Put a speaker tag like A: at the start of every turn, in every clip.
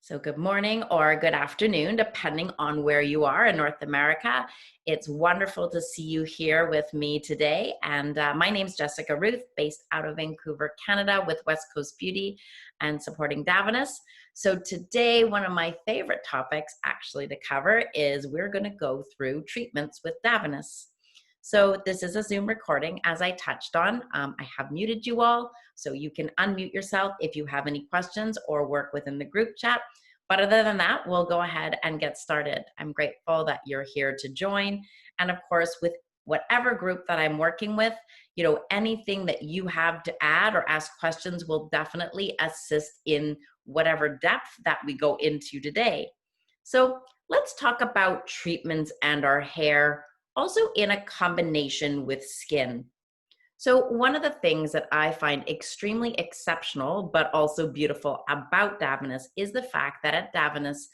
A: So, good morning or good afternoon, depending on where you are in North America. It's wonderful to see you here with me today. And my name's Jessica Ruth, based out of Vancouver, Canada, with West Coast Beauty and supporting Davines. So, today, one of my favorite topics actually to cover is we're going to go through treatments with Davines. So, this is a Zoom recording, as I touched on. I have muted you all, so you can unmute yourself if you have any questions or work within the group chat. But other than that, we'll go ahead and get started. I'm grateful that you're here to join. And of course, with whatever group that I'm working with, anything that you have to add or ask questions will definitely assist in whatever depth that we go into today. So let's talk about treatments and our hair, also in a combination with skin. So one of the things that I find extremely exceptional, but also beautiful about Davines is the fact that at Davines,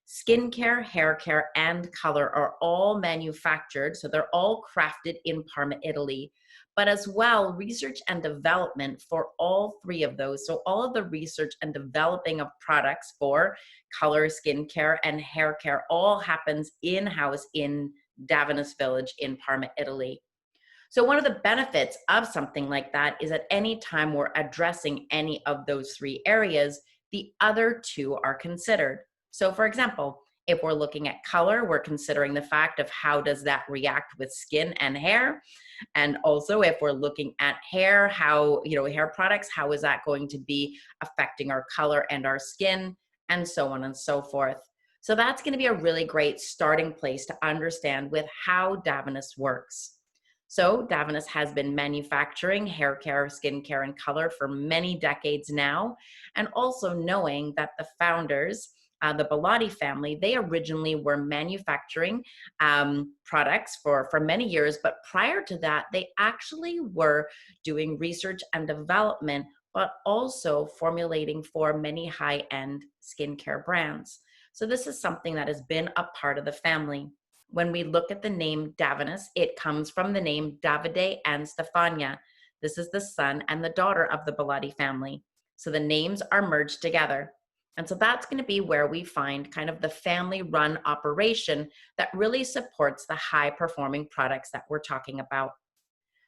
A: skincare, hair care, and color are all manufactured. So they're all crafted in Parma, Italy, but as well, research and development for all three of those. So all of the research and developing of products for color, skincare, and hair care all happens in-house in Davines Village in Parma, Italy. So one of the benefits of something like that is at any time we're addressing any of those three areas, the other two are considered. So for example, if we're looking at color, we're considering the fact of how does that react with skin and hair. And also if we're looking at hair, how, hair products, how is that going to be affecting our color and our skin, and so on and so forth. So that's going to be a really great starting place to understand with how Davines works. So Davines has been manufacturing hair care, skincare, and color for many decades now. And also knowing that the founders, the Bellotti family, they originally were manufacturing products for many years. But prior to that, they actually were doing research and development, but also formulating for many high-end skincare brands. So this is something that has been a part of the family. When we look at the name Davines, it comes from the name Davide and Stefania. This is the son and the daughter of the Bellotti family. So the names are merged together. And so that's going to be where we find kind of the family-run operation that really supports the high-performing products that we're talking about.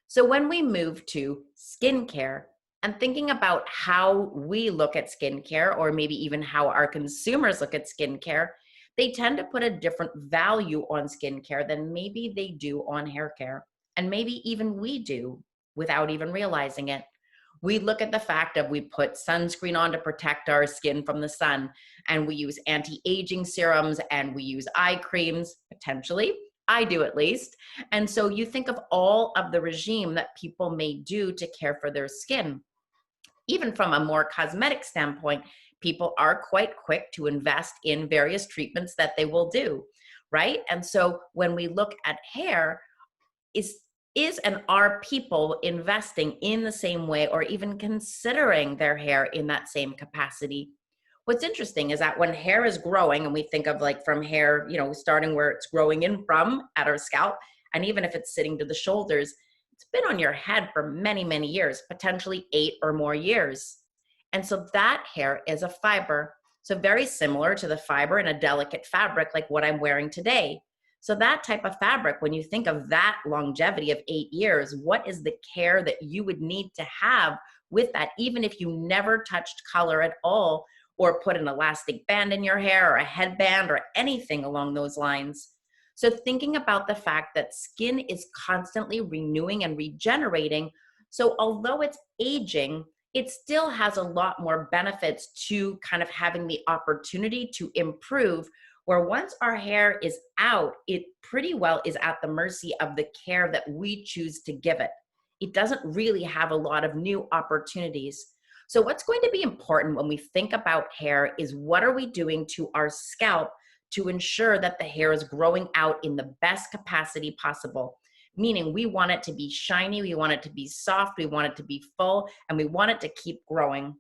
A: So when we move to skincare and thinking about how we look at skincare, or maybe even how our consumers look at skincare, they tend to put a different value on skincare than maybe they do on hair care. And maybe even we do without even realizing it. We look at the fact of we put sunscreen on to protect our skin from the sun, and we use anti-aging serums, and we use eye creams, potentially. I do at least. And so you think of all of the regime that people may do to care for their skin. Even from a more cosmetic standpoint, people are quite quick to invest in various treatments that they will do, right? And so when we look at hair, is and are people investing in the same way or even considering their hair in that same capacity? What's interesting is that when hair is growing, and we think of like from hair, starting where it's growing in from at our scalp, and even if it's sitting to the shoulders, it's been on your head for many, many years, potentially 8 or more years. And so that hair is a fiber. So very similar to the fiber in a delicate fabric like what I'm wearing today. So that type of fabric, when you think of that longevity of 8 years, what is the care that you would need to have with that, even if you never touched color at all or put an elastic band in your hair or a headband or anything along those lines? So thinking about the fact that skin is constantly renewing and regenerating. So although it's aging, it still has a lot more benefits to kind of having the opportunity to improve, where once our hair is out, it pretty well is at the mercy of the care that we choose to give it. It doesn't really have a lot of new opportunities. So what's going to be important when we think about hair is what are we doing to our scalp to ensure that the hair is growing out in the best capacity possible. Meaning we want it to be shiny, we want it to be soft, we want it to be full, and we want it to keep growing.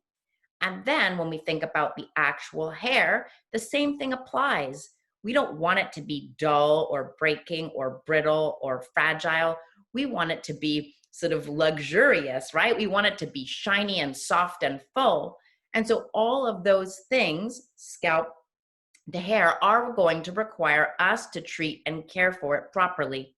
A: And then when we think about the actual hair, the same thing applies. We don't want it to be dull or breaking or brittle or fragile. We want it to be sort of luxurious, right? We want it to be shiny and soft and full. And so all of those things, scalp, the hair, are going to require us to treat and care for it properly.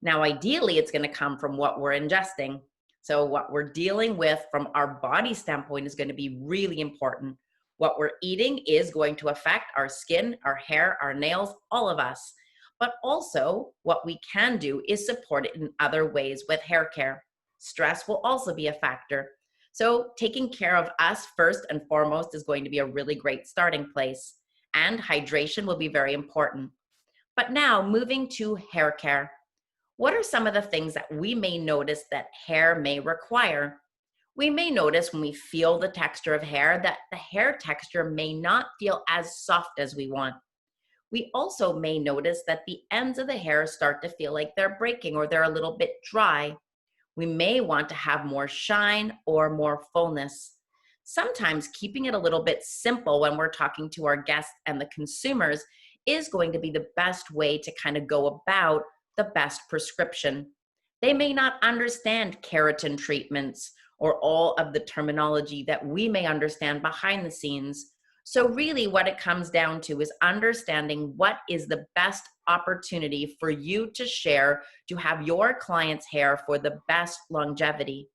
A: Now, ideally, it's going to come from what we're ingesting. So what we're dealing with from our body standpoint is going to be really important. What we're eating is going to affect our skin, our hair, our nails, all of us. But also, what we can do is support it in other ways with hair care. Stress will also be a factor. So taking care of us first and foremost is going to be a really great starting place. And hydration will be very important. But now, moving to hair care. What are some of the things that we may notice that hair may require? We may notice when we feel the texture of hair that the hair texture may not feel as soft as we want. We also may notice that the ends of the hair start to feel like they're breaking or they're a little bit dry. We may want to have more shine or more fullness. Sometimes keeping it a little bit simple when we're talking to our guests and the consumers is going to be the best way to kind of go about the best prescription. They may not understand keratin treatments or all of the terminology that we may understand behind the scenes. So really what it comes down to is understanding what is the best opportunity for you to share to have your client's hair for the best longevity.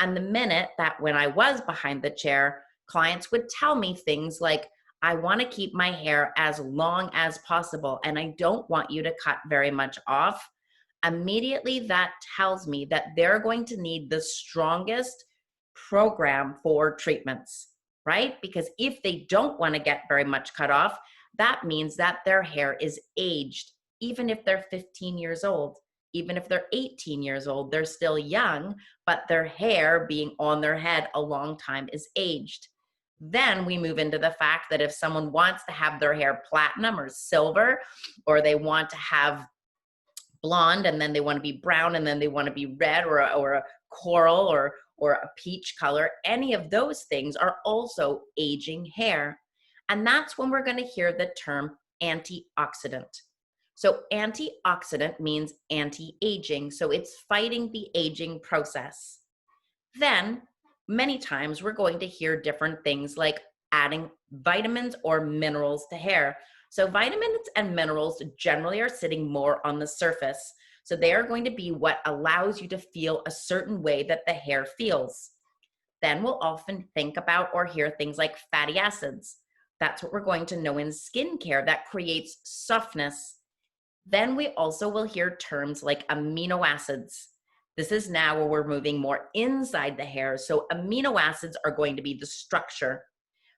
A: And the minute that when I was behind the chair, clients would tell me things like, I want to keep my hair as long as possible, and I don't want you to cut very much off. Immediately that tells me that they're going to need the strongest program for treatments, right? Because if they don't want to get very much cut off, that means that their hair is aged, even if they're 15 years old. Even if they're 18 years old, they're still young, but their hair being on their head a long time is aged. Then we move into the fact that if someone wants to have their hair platinum or silver, or they want to have blonde and then they want to be brown and then they want to be red or a coral or a peach color, any of those things are also aging hair. And that's when we're going to hear the term antioxidant. So antioxidant means anti-aging. So it's fighting the aging process. Then many times we're going to hear different things like adding vitamins or minerals to hair. So vitamins and minerals generally are sitting more on the surface. So they are going to be what allows you to feel a certain way that the hair feels. Then we'll often think about or hear things like fatty acids. That's what we're going to know in skincare that creates softness. Then we also will hear terms like amino acids. This is now where we're moving more inside the hair. So amino acids are going to be the structure.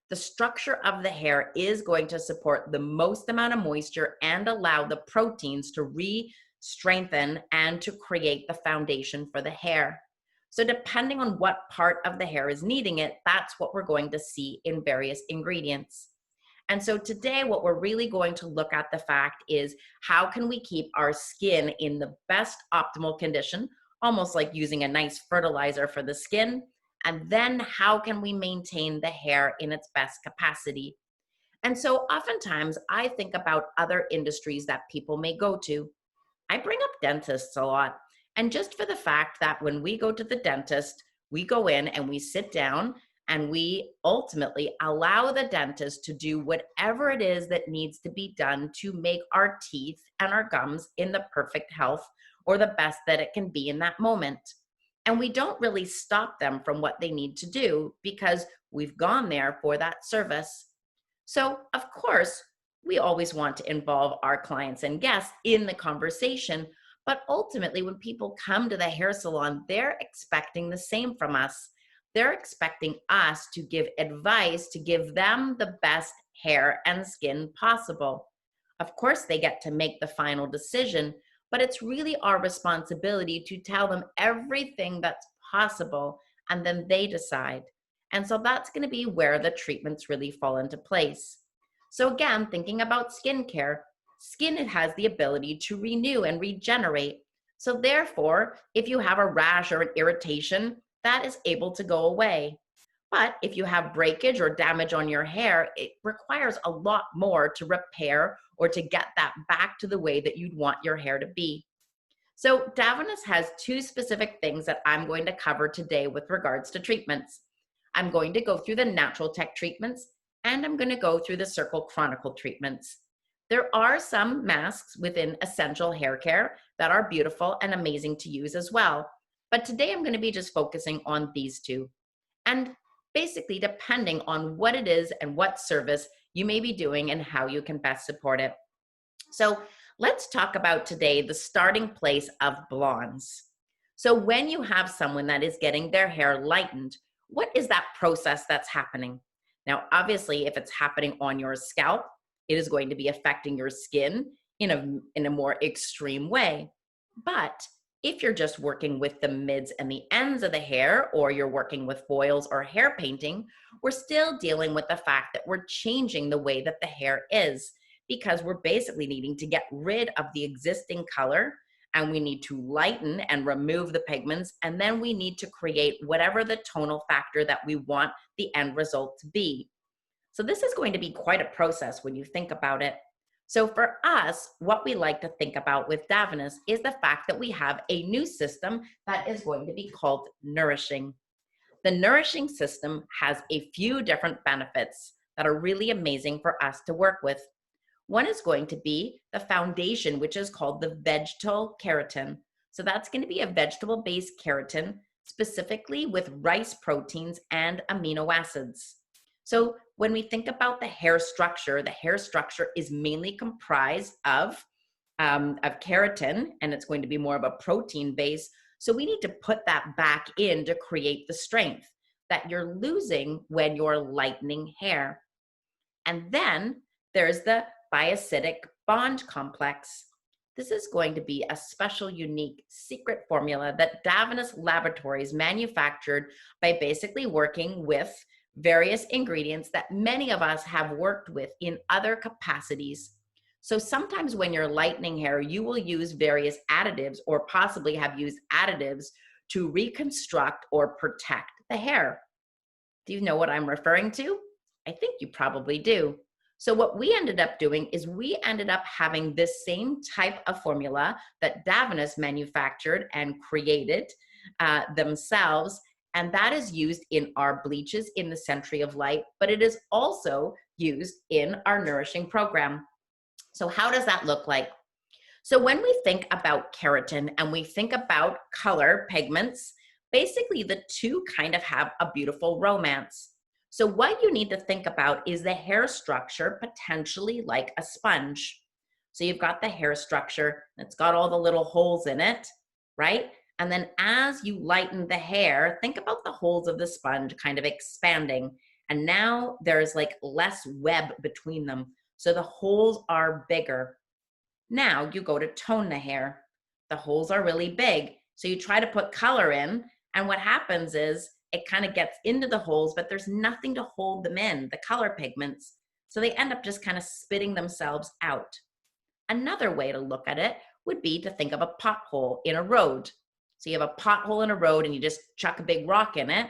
A: The structure of the hair is going to support the most amount of moisture and allow the proteins to re-strengthen and to create the foundation for the hair. So depending on what part of the hair is needing it, that's what we're going to see in various ingredients. And so today, what we're really going to look at the fact is how can we keep our skin in the best optimal condition, almost like using a nice fertilizer for the skin, and then how can we maintain the hair in its best capacity. And so oftentimes I think about other industries that people may go to. I bring up dentists a lot. And just for the fact that when we go to the dentist, we go in and we sit down and we ultimately allow the dentist to do whatever it is that needs to be done to make our teeth and our gums in the perfect health or the best that it can be in that moment. And we don't really stop them from what they need to do because we've gone there for that service. So, of course, we always want to involve our clients and guests in the conversation, but ultimately when people come to the hair salon, they're expecting the same from us. They're expecting us to give advice to give them the best hair and skin possible. Of course, they get to make the final decision, but it's really our responsibility to tell them everything that's possible, and then they decide. And so that's going to be where the treatments really fall into place. So again, thinking about skincare, skin has the ability to renew and regenerate. So therefore, if you have a rash or an irritation, that is able to go away. But if you have breakage or damage on your hair, it requires a lot more to repair or to get that back to the way that you'd want your hair to be. So Davines has two specific things that I'm going to cover today with regards to treatments. I'm going to go through the natural tech treatments, and I'm going to go through the Circle Chronicle treatments. There are some masks within essential hair care that are beautiful and amazing to use as well. But today I'm going to be just focusing on these two. And basically, depending on what it is and what service you may be doing and how you can best support it. So let's talk about today the starting place of blondes. So when you have someone that is getting their hair lightened, what is that process that's happening? Now, obviously, if it's happening on your scalp, it is going to be affecting your skin in a more extreme way. But if you're just working with the mids and the ends of the hair, or you're working with foils or hair painting, we're still dealing with the fact that we're changing the way that the hair is, because we're basically needing to get rid of the existing color, and we need to lighten and remove the pigments, and then we need to create whatever the tonal factor that we want the end result to be. So this is going to be quite a process when you think about it. So for us, what we like to think about with Davines is the fact that we have a new system that is going to be called Nourishing. The Nourishing system has a few different benefits that are really amazing for us to work with. One is going to be the foundation, which is called the vegetal keratin. So that's going to be a vegetable-based keratin, specifically with rice proteins and amino acids. So when we think about the hair structure is mainly comprised of keratin, and it's going to be more of a protein base. So we need to put that back in to create the strength that you're losing when you're lightening hair. And then there's the biacidic bond complex. This is going to be a special, unique, secret formula that Davines Laboratories manufactured by basically working with various ingredients that many of us have worked with in other capacities. So sometimes when you're lightening hair, you will use various additives, or possibly have used additives to reconstruct or protect the hair. Do you know what I'm referring to? I think you probably do. So what we ended up doing is we ended up having this same type of formula that Davines manufactured and created themselves. And that is used in our bleaches in the Century of Light, but it is also used in our Nourishing program. So how does that look like? So when we think about keratin and we think about color pigments, basically the two kind of have a beautiful romance. So what you need to think about is the hair structure potentially like a sponge. So you've got the hair structure, it's got all the little holes in it, right? And then as you lighten the hair, think about the holes of the sponge kind of expanding. And now there's like less web between them. So the holes are bigger. Now you go to tone the hair. The holes are really big. So you try to put color in, and what happens is it kind of gets into the holes, but there's nothing to hold them in, the color pigments. So they end up just kind of spitting themselves out. Another way to look at it would be to think of a pothole in a road. So you have a pothole in a road and you just chuck a big rock in it.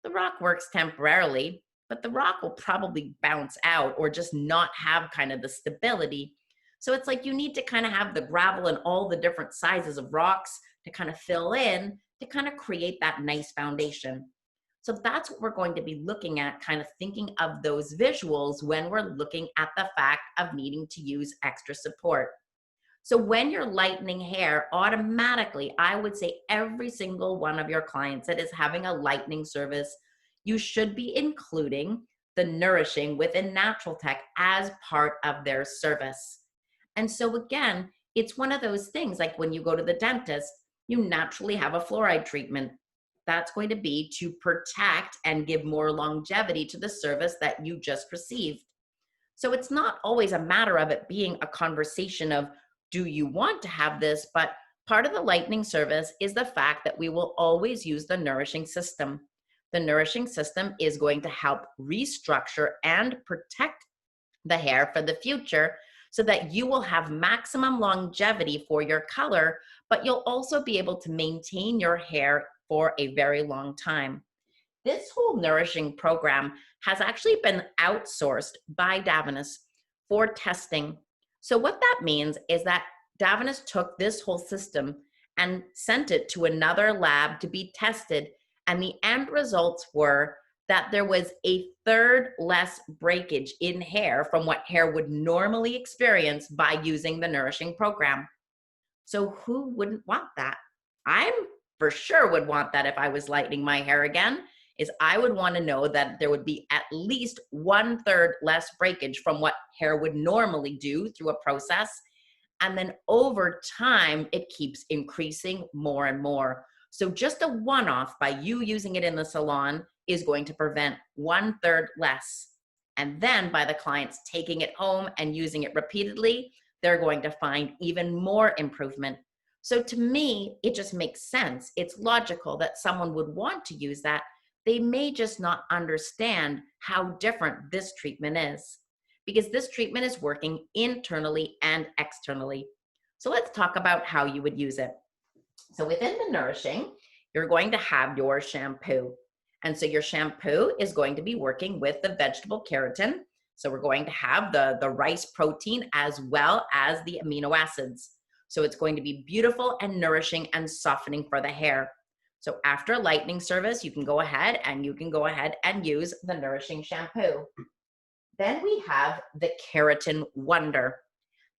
A: The rock works temporarily, but the rock will probably bounce out or just not have kind of the stability. So it's like you need to kind of have the gravel and all the different sizes of rocks to kind of fill in to kind of create that nice foundation. So that's what we're going to be looking at, kind of thinking of those visuals when we're looking at the fact of needing to use extra support. So when you're lightening hair, automatically, I would say every single one of your clients that is having a lightening service, you should be including the Nourishing within Natural Tech as part of their service. And so again, it's one of those things like when you go to the dentist, you naturally have a fluoride treatment. That's going to be to protect and give more longevity to the service that you just received. So it's not always a matter of it being a conversation of, do you want to have this? But part of the lightening service is the fact that we will always use the Nourishing system. The Nourishing system is going to help restructure and protect the hair for the future so that you will have maximum longevity for your color, but you'll also be able to maintain your hair for a very long time. This whole Nourishing program has actually been outsourced by Davines for testing. So what that means is that Davines took this whole system and sent it to another lab to be tested, and the end results were that there was a third less breakage in hair from what hair would normally experience by using the Nourishing program. So who wouldn't want that? I for sure would want that if I was lightening my hair again, is I would want to know that there would be at least 1/3 less breakage from what hair would normally do through a process. And then over time, it keeps increasing more and more. So just a one-off by you using it in the salon is going to prevent 1/3 less. And then by the clients taking it home and using it repeatedly, they're going to find even more improvement. So to me, it just makes sense. It's logical that someone would want to use that. They may just not understand how different this treatment is, because this treatment is working internally and externally. So let's talk about how you would use it. So within the Nourishing, you're going to have your shampoo. And so your shampoo is going to be working with the vegetable keratin. So we're going to have the rice protein as well as the amino acids. So it's going to be beautiful and nourishing and softening for the hair. So after a lightening service, you can go ahead and use the Nourishing shampoo. Then we have the Keratin Wonder.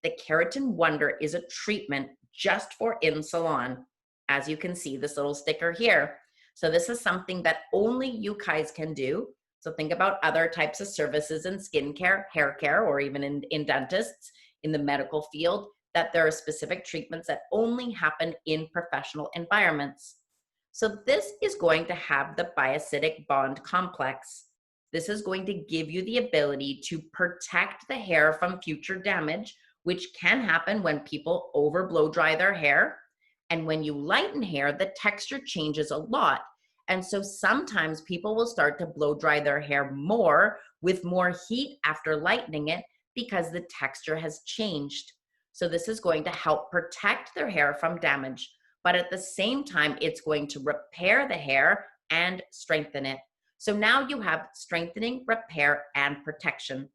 A: The Keratin Wonder is a treatment just for in salon. As you can see, this little sticker here. So this is something that only you guys can do. So think about other types of services in skincare, hair care, or even in dentists, in the medical field, that there are specific treatments that only happen in professional environments. So this is going to have the bioacidic bond complex. This is going to give you the ability to protect the hair from future damage, which can happen when people over blow dry their hair. And when you lighten hair, the texture changes a lot. And so sometimes people will start to blow dry their hair more with more heat after lightening it because the texture has changed. So this is going to help protect their hair from damage, but at the same time, it's going to repair the hair and strengthen it. So now you have strengthening, repair, and protection.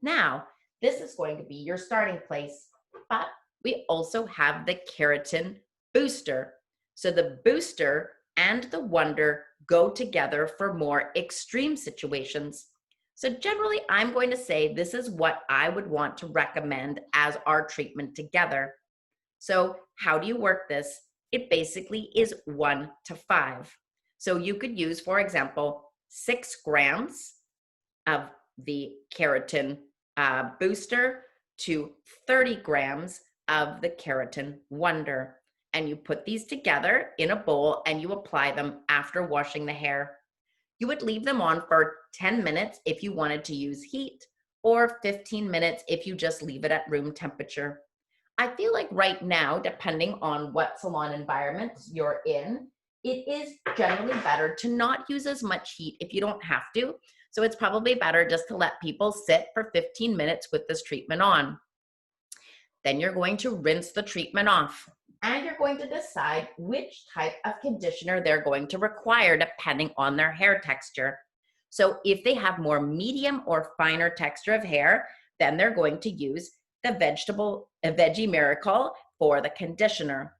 A: Now, this is going to be your starting place, but we also have the keratin booster. So the booster and the wonder go together for more extreme situations. So generally, I'm going to say this is what I would want to recommend as our treatment together. So how do you work this? It basically is 1 to 5. So you could use, for example, 6 grams of the keratin booster to 30 grams of the keratin wonder. And you put these together in a bowl and you apply them after washing the hair. You would leave them on for 10 minutes if you wanted to use heat, or 15 minutes if you just leave it at room temperature. I feel like right now, depending on what salon environment you're in, it is generally better to not use as much heat if you don't have to. So it's probably better just to let people sit for 15 minutes with this treatment on. Then you're going to rinse the treatment off. And you're going to decide which type of conditioner they're going to require depending on their hair texture. So if they have more medium or finer texture of hair, then they're going to use the Veggie Miracle for the conditioner.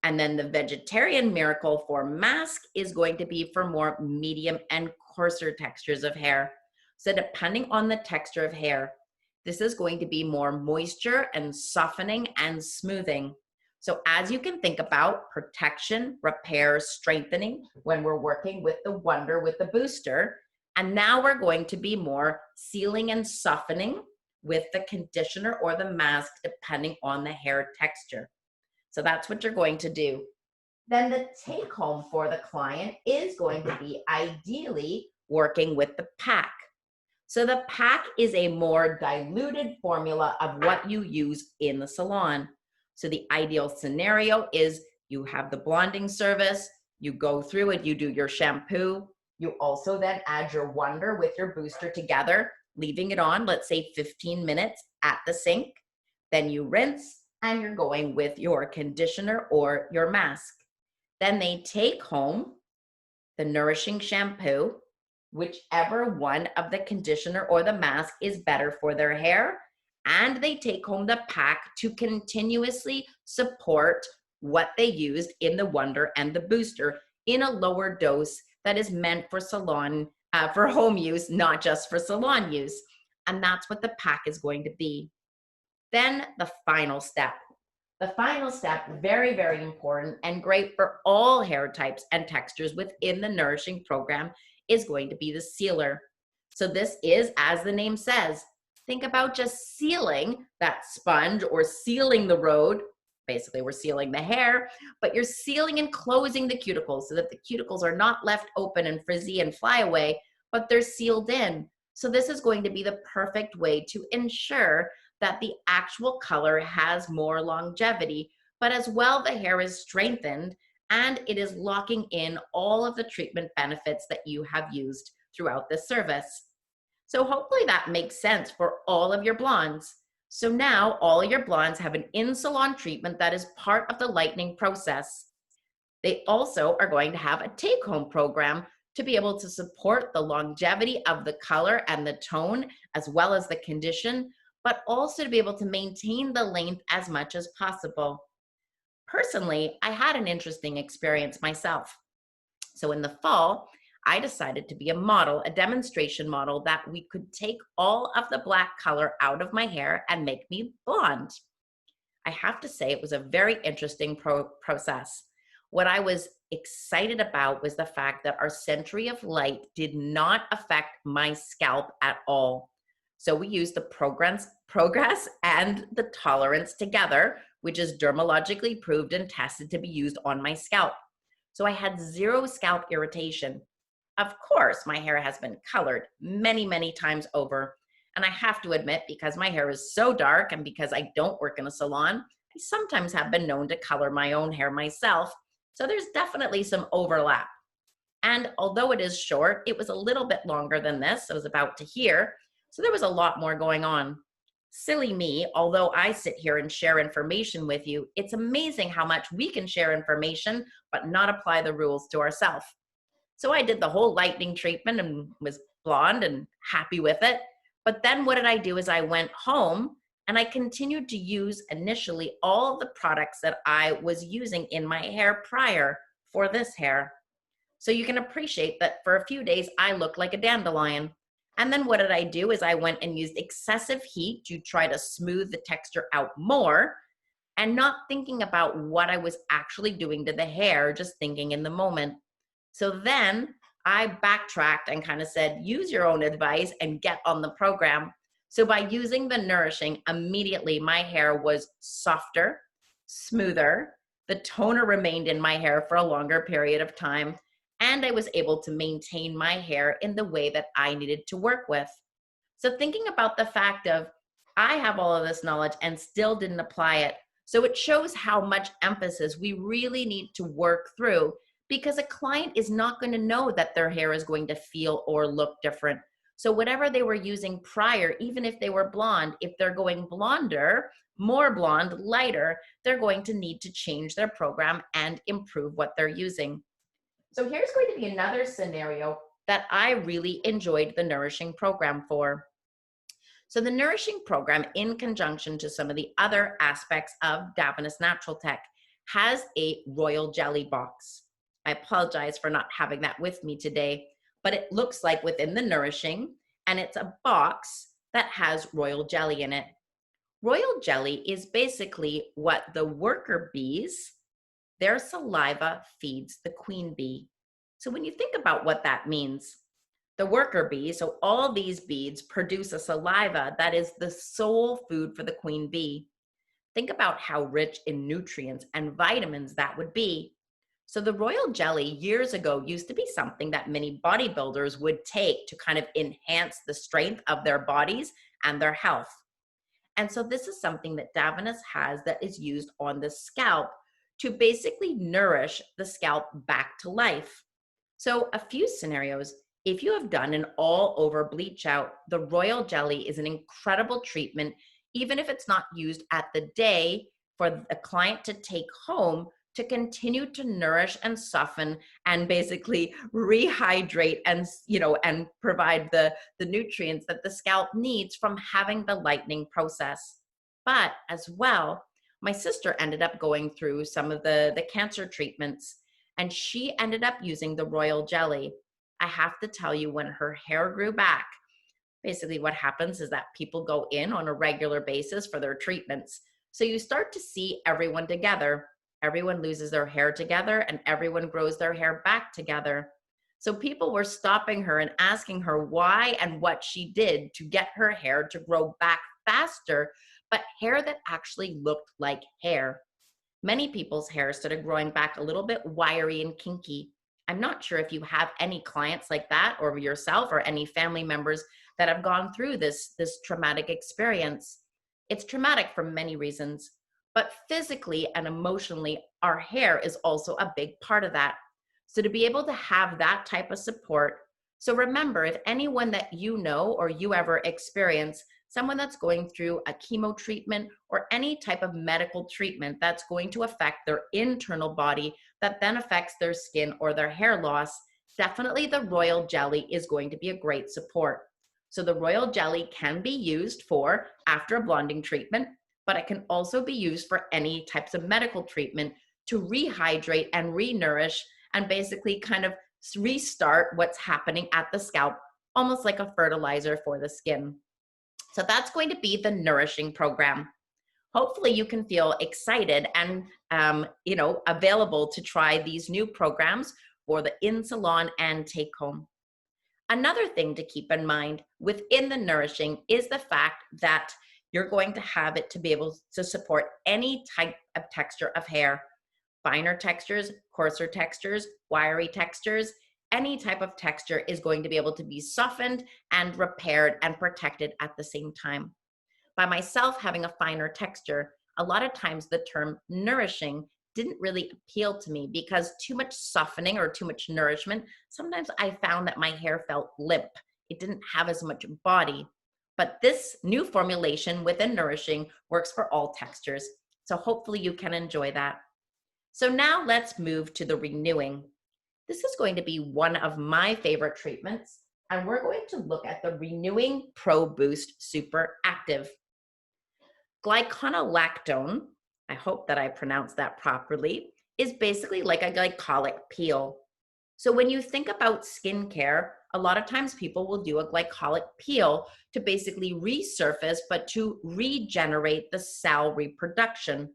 A: And then the Vegetarian Miracle for mask is going to be for more medium and coarser textures of hair. So depending on the texture of hair, this is going to be more moisture and softening and smoothing. So as you can think about protection, repair, strengthening when we're working with the wonder, with the booster, and now we're going to be more sealing and softening with the conditioner or the mask, depending on the hair texture. So that's what you're going to do. Then the take home for the client is going to be ideally working with the pack. So the pack is a more diluted formula of what you use in the salon. So the ideal scenario is you have the blonding service, you go through it, you do your shampoo, you also then add your wonder with your booster together, leaving it on, let's say 15 minutes at the sink. Then you rinse and you're going with your conditioner or your mask. Then they take home the Nourishing shampoo, whichever one of the conditioner or the mask is better for their hair. And they take home the pack to continuously support what they used in the wonder and the booster in a lower dose that is meant for salon for home use, not just for salon use. And that's what the pack is going to be. Then the final step. The final step, very, very important and great for all hair types and textures within the Nourishing program, is going to be the sealer. So this is, as the name says, think about just sealing that sponge or sealing the road. Basically, we're sealing the hair, but you're sealing and closing the cuticles so that the cuticles are not left open and frizzy and fly away, but they're sealed in. So this is going to be the perfect way to ensure that the actual color has more longevity, but as well, the hair is strengthened and it is locking in all of the treatment benefits that you have used throughout this service. So hopefully that makes sense for all of your blondes. So now all of your blondes have an in-salon treatment that is part of the lightening process. They also are going to have a take-home program to be able to support the longevity of the color and the tone, as well as the condition, but also to be able to maintain the length as much as possible. Personally, I had an interesting experience myself. So in the fall, I decided to be a model, a demonstration model, that we could take all of the black color out of my hair and make me blonde. I have to say it was a very interesting process. What I was excited about was the fact that our century of light did not affect my scalp at all. So we used the progress and the tolerance together, which is dermatologically proved and tested to be used on my scalp. So I had zero scalp irritation. Of course, my hair has been colored many, many times over. And I have to admit, because my hair is so dark and because I don't work in a salon, I sometimes have been known to color my own hair myself. So there's definitely some overlap. And although it is short, it was a little bit longer than this. It was about to here. So there was a lot more going on. Silly me, although I sit here and share information with you, it's amazing how much we can share information, but not apply the rules to ourselves. So I did the whole lightening treatment and was blonde and happy with it. But then what did I do is I went home and I continued to use initially all the products that I was using in my hair prior for this hair. So you can appreciate that for a few days, I looked like a dandelion. And then what did I do is I went and used excessive heat to try to smooth the texture out more and not thinking about what I was actually doing to the hair, just thinking in the moment. So then I backtracked and kind of said, use your own advice and get on the program. So by using the Nourishing, immediately my hair was softer, smoother, the toner remained in my hair for a longer period of time, and I was able to maintain my hair in the way that I needed to work with. So thinking about the fact of, I have all of this knowledge and still didn't apply it. So it shows how much emphasis we really need to work through, because a client is not going to know that their hair is going to feel or look different. So whatever they were using prior, even if they were blonde, if they're going blonder, more blonde, lighter, they're going to need to change their program and improve what they're using. So here's going to be another scenario that I really enjoyed the Nourishing program for. So the Nourishing program, in conjunction to some of the other aspects of Davines Natural Tech, has a royal jelly box. I apologize for not having that with me today, but it looks like within the Nourishing, and it's a box that has royal jelly in it. Royal jelly is basically what the worker bees, their saliva feeds the queen bee. So when you think about what that means, the worker bee, so all these bees produce a saliva that is the sole food for the queen bee. Think about how rich in nutrients and vitamins that would be. So the royal jelly years ago used to be something that many bodybuilders would take to kind of enhance the strength of their bodies and their health. And so this is something that Davines has that is used on the scalp to basically nourish the scalp back to life. So a few scenarios, if you have done an all over bleach out, the royal jelly is an incredible treatment, even if it's not used at the day, for a client to take home to continue to nourish and soften and basically rehydrate and, and provide the nutrients that the scalp needs from having the lightening process. But as well, my sister ended up going through some of the cancer treatments, and she ended up using the royal jelly. I have to tell you, when her hair grew back, basically what happens is that people go in on a regular basis for their treatments. So you start to see everyone together. Everyone loses their hair together and everyone grows their hair back together. So people were stopping her and asking her why and what she did to get her hair to grow back faster, but hair that actually looked like hair. Many people's hair started growing back a little bit wiry and kinky. I'm not sure if you have any clients like that, or yourself or any family members that have gone through this traumatic experience. It's traumatic for many reasons, but physically and emotionally, our hair is also a big part of that. So to be able to have that type of support. So remember, if anyone that you know or you ever experience, someone that's going through a chemo treatment or any type of medical treatment that's going to affect their internal body, that then affects their skin or their hair loss, definitely the royal jelly is going to be a great support. So the royal jelly can be used for after a blonding treatment, but it can also be used for any types of medical treatment to rehydrate and re-nourish and basically kind of restart what's happening at the scalp, almost like a fertilizer for the skin. So that's going to be the Nourishing program. Hopefully you can feel excited and available to try these new programs for the in-salon and take-home. Another thing to keep in mind within the Nourishing is the fact that you're going to have it to be able to support any type of texture of hair. Finer textures, coarser textures, wiry textures, any type of texture is going to be able to be softened and repaired and protected at the same time. By myself having a finer texture, a lot of times the term nourishing didn't really appeal to me because too much softening or too much nourishment, sometimes I found that my hair felt limp. It didn't have as much body. But this new formulation within Nourishing works for all textures. So hopefully you can enjoy that. So now let's move to the renewing. This is going to be one of my favorite treatments, and we're going to look at the Renewing Pro Boost Super Active. Glyconolactone, I hope that I pronounced that properly, is basically like a glycolic peel. So when you think about skincare, a lot of times people will do a glycolic peel to basically resurface, but to regenerate the cell reproduction.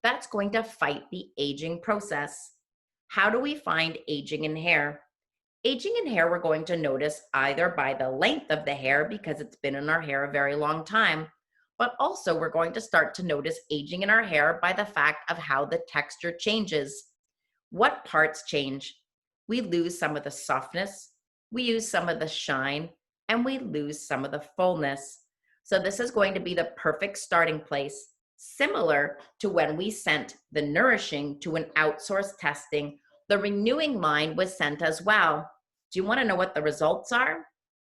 A: That's going to fight the aging process. How do we find aging in hair? Aging in hair, we're going to notice either by the length of the hair because it's been in our hair a very long time, but also we're going to start to notice aging in our hair by the fact of how the texture changes. What parts change? We lose some of the softness, we lose some of the shine, and we lose some of the fullness. So this is going to be the perfect starting place, similar to when we sent the Nourishing to an outsourced testing. The Renewing line was sent as well. Do you want to know what the results are?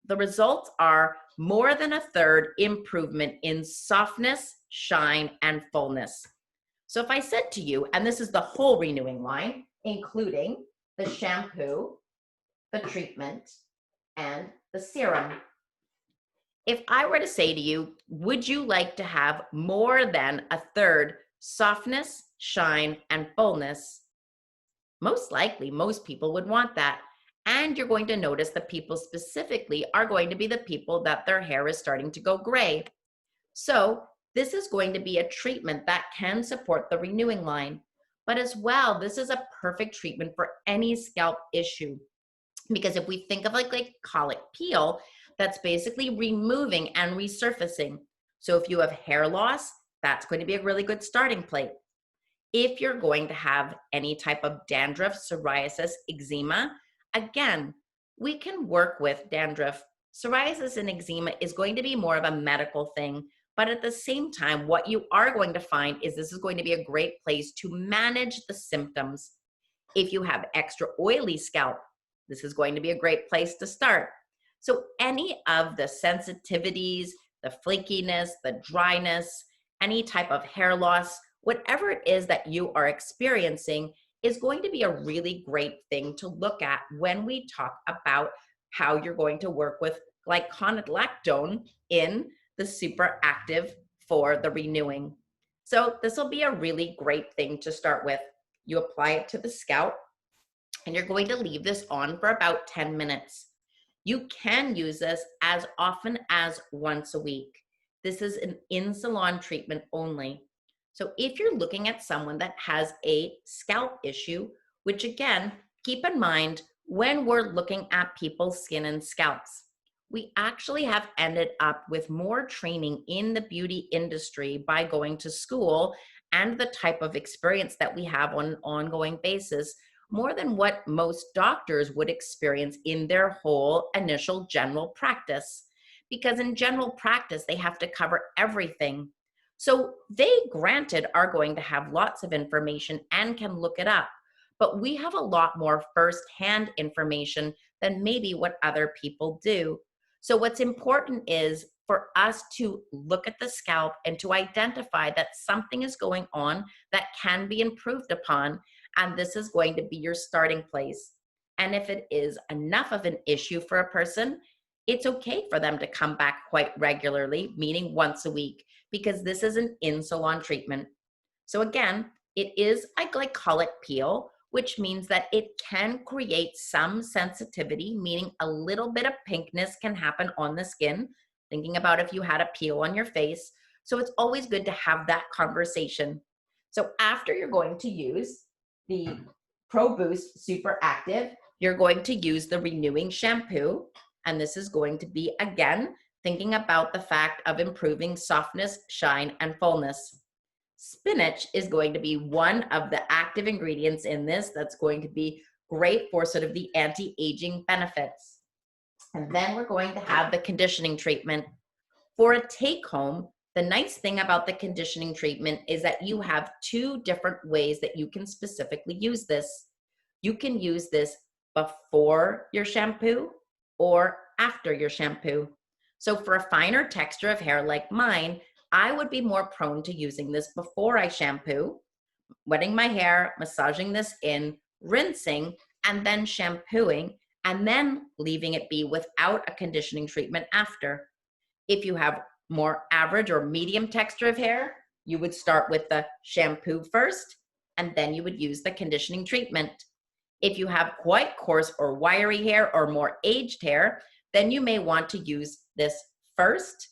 A: The results are more than a third improvement in softness, shine, and fullness. So if I said to you, and this is the whole Renewing line, including the shampoo, the treatment, and the serum. If I were to say to you, would you like to have more than a third softness, shine, and fullness? Most likely, most people would want that. And you're going to notice the people specifically are going to be the people that their hair is starting to go gray. So this is going to be a treatment that can support the Renewing line. But as well, this is a perfect treatment for any scalp issue. Because if we think of like glycolic peel, that's basically removing and resurfacing. So if you have hair loss, that's going to be a really good starting place. If you're going to have any type of dandruff, psoriasis, eczema, again, we can work with dandruff. Psoriasis and eczema is going to be more of a medical thing, but at the same time, what you are going to find is this is going to be a great place to manage the symptoms. If you have extra oily scalp, this is going to be a great place to start. So any of the sensitivities, the flakiness, the dryness, any type of hair loss, whatever it is that you are experiencing is going to be a really great thing to look at when we talk about how you're going to work with glyconolactone in the super active for the Renewing. So this will be a really great thing to start with. You apply it to the scalp. and you're going to leave this on for about 10 minutes. You can use this as often as once a week. This is an in-salon treatment only. So if you're looking at someone that has a scalp issue, which again, keep in mind when we're looking at people's skin and scalps, we actually have ended up with more training in the beauty industry by going to school and the type of experience that we have on an ongoing basis, more than what most doctors would experience in their whole initial general practice. Because in general practice, they have to cover everything. So they, granted, are going to have lots of information and can look it up, but we have a lot more firsthand information than maybe what other people do. So what's important is for us to look at the scalp and to identify that something is going on that can be improved upon, and this is going to be your starting place. And if it is enough of an issue for a person, it's okay for them to come back quite regularly, meaning once a week, because this is an in-salon treatment. So again, it is a glycolic peel, which means that it can create some sensitivity, meaning a little bit of pinkness can happen on the skin, thinking about if you had a peel on your face. So it's always good to have that conversation. So after you're going to use the Pro Boost Super Active, you're going to use the Renewing Shampoo. And this is going to be, again, thinking about the fact of improving softness, shine, and fullness. Spinach is going to be one of the active ingredients in this that's going to be great for sort of the anti-aging benefits. And then we're going to have the conditioning treatment. For a take-home, the nice thing about the conditioning treatment is that you have two different ways that you can specifically use this. You can use this before your shampoo or after your shampoo. So for a finer texture of hair like mine, I would be more prone to using this before I shampoo, wetting my hair, massaging this in, rinsing, and then shampooing, and then leaving it be without a conditioning treatment after. If you have more average or medium texture of hair, you would start with the shampoo first, and then you would use the conditioning treatment. If you have quite coarse or wiry hair or more aged hair, then you may want to use this first,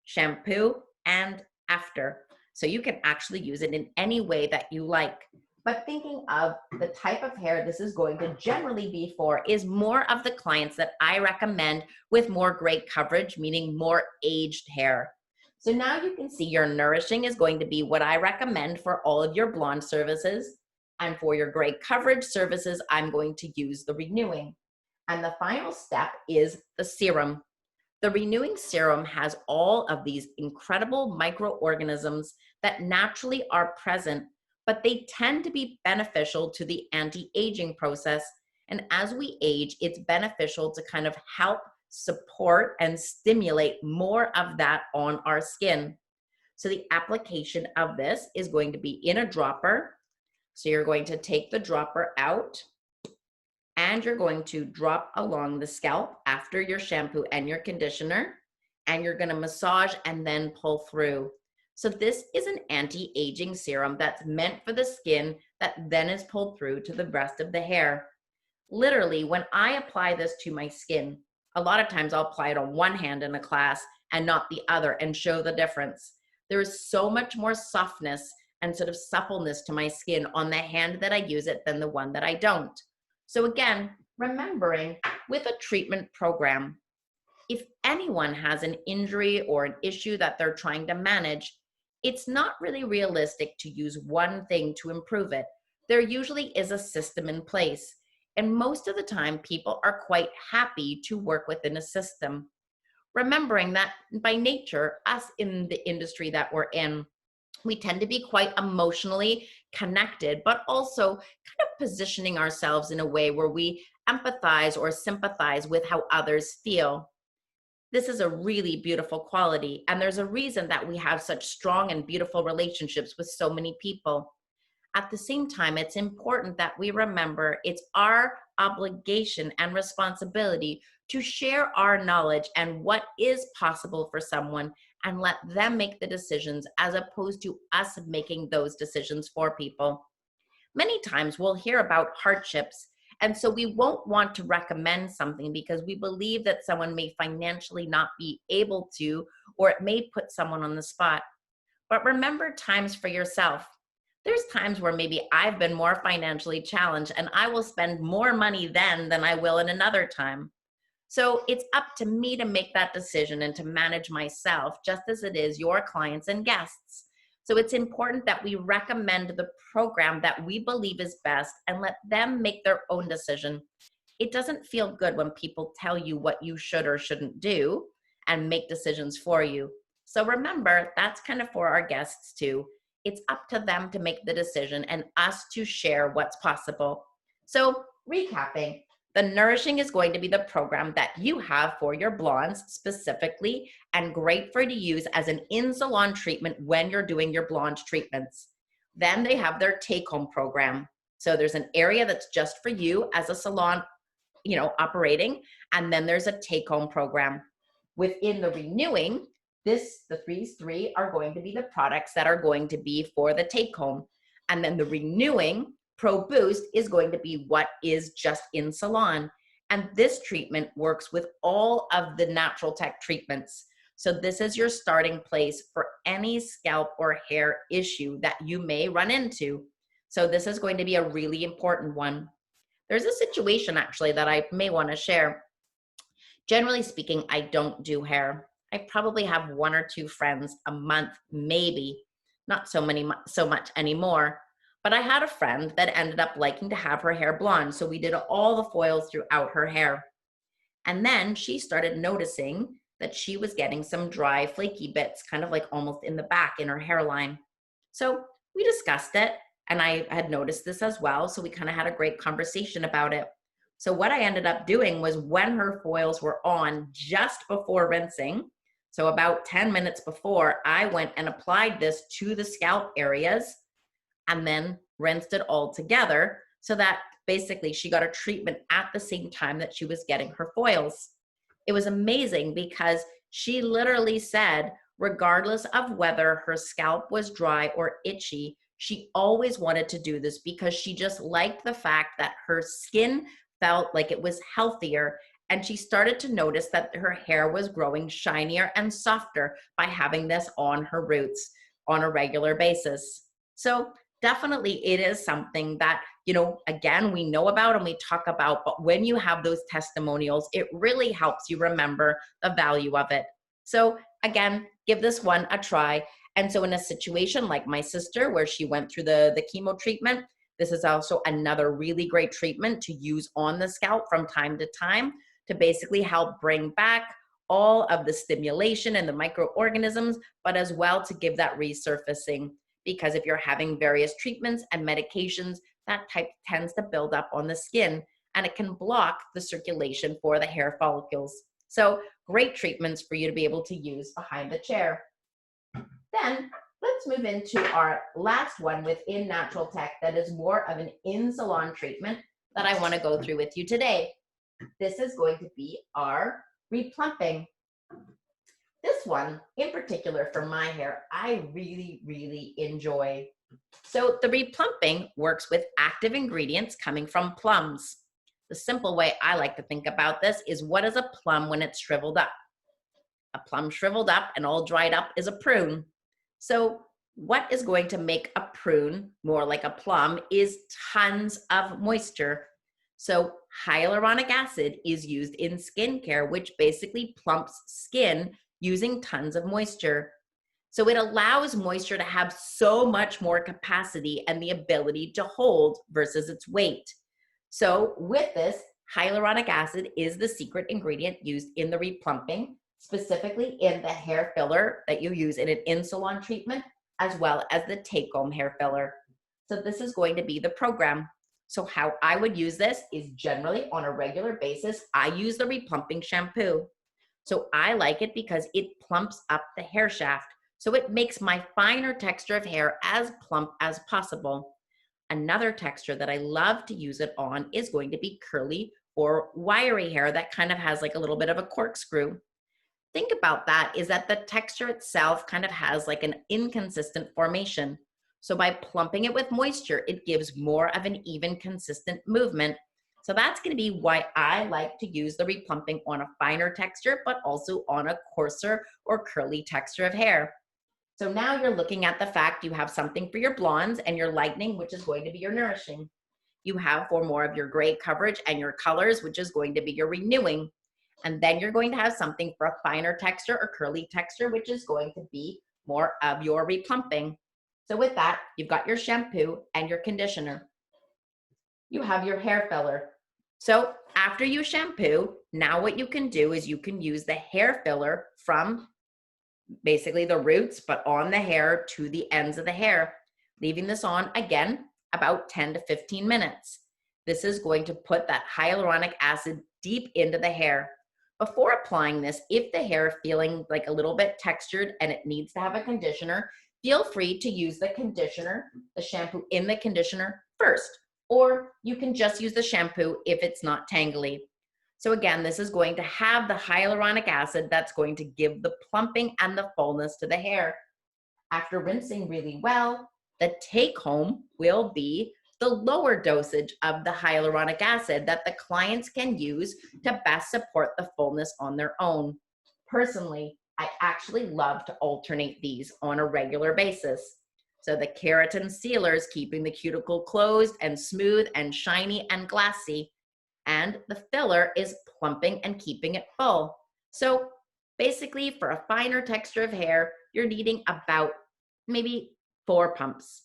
A: shampoo, and after. So you can actually use it in any way that you like. But thinking of the type of hair this is going to generally be for is more of the clients that I recommend with more gray coverage, meaning more aged hair. So now you can see your Nourishing is going to be what I recommend for all of your blonde services. And for your gray coverage services, I'm going to use the Renewing. And the final step is the serum. The Renewing serum has all of these incredible microorganisms that naturally are present, but they tend to be beneficial to the anti-aging process. And as we age, it's beneficial to kind of help support and stimulate more of that on our skin. So the application of this is going to be in a dropper. So you're going to take the dropper out and you're going to drop along the scalp after your shampoo and your conditioner, and you're going to massage and then pull through. So this is an anti-aging serum that's meant for the skin that then is pulled through to the rest of the hair. Literally, when I apply this to my skin, a lot of times I'll apply it on one hand in a class and not the other and show the difference. There is so much more softness and sort of suppleness to my skin on the hand that I use it than the one that I don't. So again, remembering with a treatment program, if anyone has an injury or an issue that they're trying to manage, it's not really realistic to use one thing to improve it. There usually is a system in place. And most of the time, people are quite happy to work within a system. Remembering that by nature, us in the industry that we're in, we tend to be quite emotionally connected, but also kind of positioning ourselves in a way where we empathize or sympathize with how others feel. This is a really beautiful quality, and there's a reason that we have such strong and beautiful relationships with so many people. At the same time, it's important that we remember it's our obligation and responsibility to share our knowledge and what is possible for someone and let them make the decisions as opposed to us making those decisions for people. Many times we'll hear about hardships And so we won't want to recommend something because we believe that someone may financially not be able to, or it may put someone on the spot. But remember times for yourself. There's times where maybe I've been more financially challenged and I will spend more money then than I will in another time. So it's up to me to make that decision and to manage myself, just as it is your clients and guests. So it's important that we recommend the program that we believe is best and let them make their own decision. It doesn't feel good when people tell you what you should or shouldn't do and make decisions for you. So remember, that's kind of for our guests too. It's up to them to make the decision and us to share what's possible. So recapping, the Nourishing is going to be the program that you have for your blondes specifically, and great for you to use as an in-salon treatment when you're doing your blonde treatments. Then they have their take-home program. So there's an area that's just for you as a salon, operating, and then there's a take-home program. Within the Renewing, the threes three are going to be the products that are going to be for the take-home. And then the Renewing Pro Boost is going to be what is just in salon. And this treatment works with all of the natural tech treatments. So this is your starting place for any scalp or hair issue that you may run into. So this is going to be a really important one. There's a situation actually that I may want to share. Generally speaking, I don't do hair. I probably have one or two friends a month, maybe, not so much anymore. But I had a friend that ended up liking to have her hair blonde. So we did all the foils throughout her hair. And then she started noticing that she was getting some dry, flaky bits, kind of like almost in the back in her hairline. So we discussed it, and I had noticed this as well. So we kind of had a great conversation about it. So what I ended up doing was when her foils were on just before rinsing, so about 10 minutes before, I went and applied this to the scalp areas and then rinsed it all together so that basically she got a treatment at the same time that she was getting her foils. It was amazing because she literally said, regardless of whether her scalp was dry or itchy, she always wanted to do this because she just liked the fact that her skin felt like it was healthier, and she started to notice that her hair was growing shinier and softer by having this on her roots on a regular basis. So definitely it is something that, again, we know about and we talk about, but when you have those testimonials, it really helps you remember the value of it. So again, give this one a try. And so in a situation like my sister, where she went through the chemo treatment, this is also another really great treatment to use on the scalp from time to time to basically help bring back all of the stimulation and the microorganisms, but as well to give that resurfacing. Because if you're having various treatments and medications, that type tends to build up on the skin and it can block the circulation for the hair follicles. So great treatments for you to be able to use behind the chair. Then let's move into our last one within natural tech that is more of an in-salon treatment that I want to go through with you today. This is going to be our Re-plumping. This one in particular for my hair, I really, really enjoy. So the Re-plumping works with active ingredients coming from plums. The simple way I like to think about this is, what is a plum when it's shriveled up? A plum shriveled up and all dried up is a prune. So what is going to make a prune more like a plum is tons of moisture. So hyaluronic acid is used in skincare, which basically plumps skin using tons of moisture. So it allows moisture to have so much more capacity and the ability to hold versus its weight. So with this, hyaluronic acid is the secret ingredient used in the Re-plumping, specifically in the hair filler that you use in an in-salon treatment, as well as the take-home hair filler. So this is going to be the program. So how I would use this is generally on a regular basis, I use the Re-plumping shampoo. So I like it because it plumps up the hair shaft. So it makes my finer texture of hair as plump as possible. Another texture that I love to use it on is going to be curly or wiry hair that kind of has like a little bit of a corkscrew. Think about that is that the texture itself kind of has like an inconsistent formation. So by plumping it with moisture, it gives more of an even, consistent movement. So that's going to be why I like to use the replumping on a finer texture, but also on a coarser or curly texture of hair. So now you're looking at the fact you have something for your blondes and your lightening, which is going to be your nourishing. You have for more of your gray coverage and your colors, which is going to be your renewing. And then you're going to have something for a finer texture or curly texture, which is going to be more of your replumping. So with that, you've got your shampoo and your conditioner. You have your hair filler. So after you shampoo, now what you can do is you can use the hair filler from basically the roots, but on the hair to the ends of the hair, leaving this on again about 10 to 15 minutes. This is going to put that hyaluronic acid deep into the hair. Before applying this, if the hair is feeling like a little bit textured and it needs to have a conditioner, feel free to use the conditioner, the shampoo in the conditioner first, or you can just use the shampoo if it's not tangly. So again, this is going to have the hyaluronic acid that's going to give the plumping and the fullness to the hair. After rinsing really well, the take home will be the lower dosage of the hyaluronic acid that the clients can use to best support the fullness on their own. Personally, I actually love to alternate these on a regular basis. So the keratin sealers, keeping the cuticle closed and smooth and shiny and glassy, and the filler is plumping and keeping it full. So basically for a finer texture of hair, you're needing about maybe 4 pumps.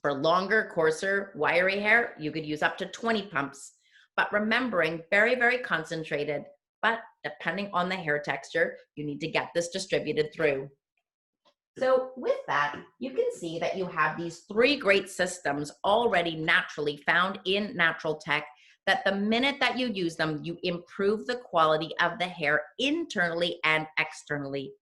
A: For longer, coarser, wiry hair, you could use up to 20 pumps. But remembering, very, very concentrated, but depending on the hair texture, you need to get this distributed through. So with that, you can see that you have these 3 great systems already naturally found in natural tech, that the minute that you use them, you improve the quality of the hair internally and externally.